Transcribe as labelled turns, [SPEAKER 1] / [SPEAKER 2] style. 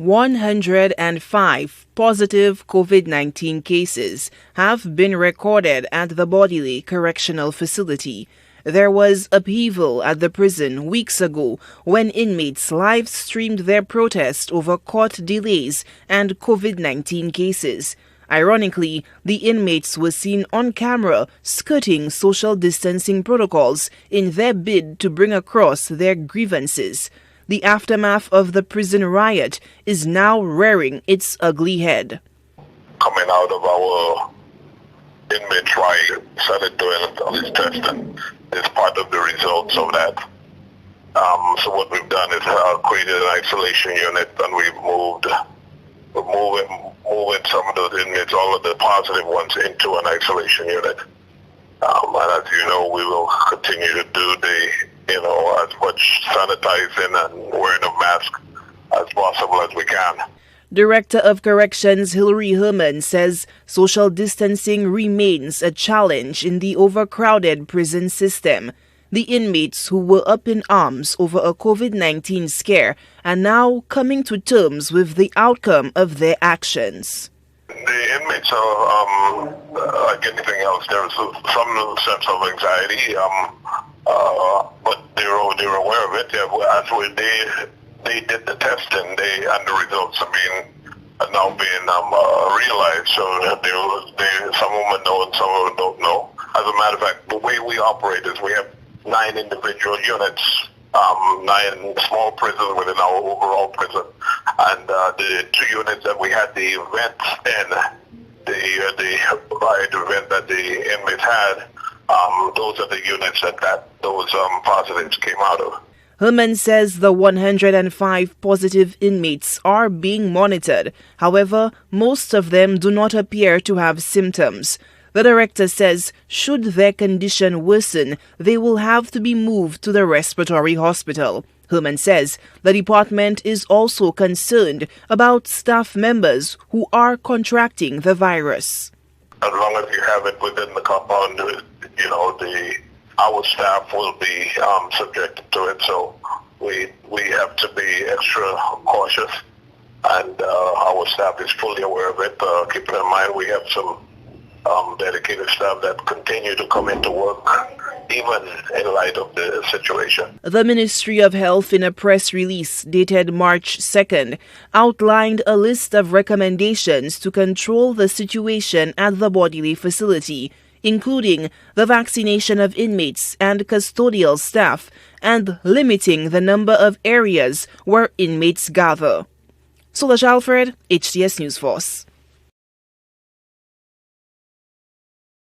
[SPEAKER 1] 105 positive COVID-19 cases have been recorded at the Bordelais correctional facility. There was upheaval at the prison weeks ago when inmates live-streamed their protest over court delays and COVID-19 cases. Ironically, the inmates were seen on camera skirting social distancing protocols in their bid to bring across their grievances. The aftermath of the prison riot is now rearing its ugly head.
[SPEAKER 2] Coming out of our inmate riot, started doing all this testing is part of the results of that. So what we've done is created an isolation unit, and we're moving some of those inmates, all of the positive ones, into an isolation unit. And as you know, we will continue to do as much sanitizing and wearing a mask as possible as we can.
[SPEAKER 1] Director of Corrections Hilary Herman says social distancing remains a challenge in the overcrowded prison system. The inmates who were up in arms over a COVID-19 scare are now coming to terms with the outcome of their actions.
[SPEAKER 2] The inmates are, like anything else, there's some sense of anxiety, but they're aware of it. They did the testing, and the results are now being realized. So some of them know and some of them don't know. As a matter of fact, the way we operate is we have 9 individual units, 9 small prisons within our overall prison, and the 2 units that we had the events in, the riot event that the inmates had, those are the units that those positives came out of.
[SPEAKER 1] Herman says the 105 positive inmates are being monitored. However, most of them do not appear to have symptoms. The director says should their condition worsen, they will have to be moved to the respiratory hospital. Herman says the department is also concerned about staff members who are contracting the virus.
[SPEAKER 2] As long as you have it within the compound, our staff will be subjected to it. So we have to be extra cautious, and our staff is fully aware of it. Keeping in mind we have some dedicated staff that continue to come into work even in light of the situation.
[SPEAKER 1] The Ministry of Health, in a press release dated March 2nd, outlined a list of recommendations to control the situation at the Bordelais facility, including the vaccination of inmates and custodial staff and limiting the number of areas where inmates gather. Solange Alfred, HTS News Force.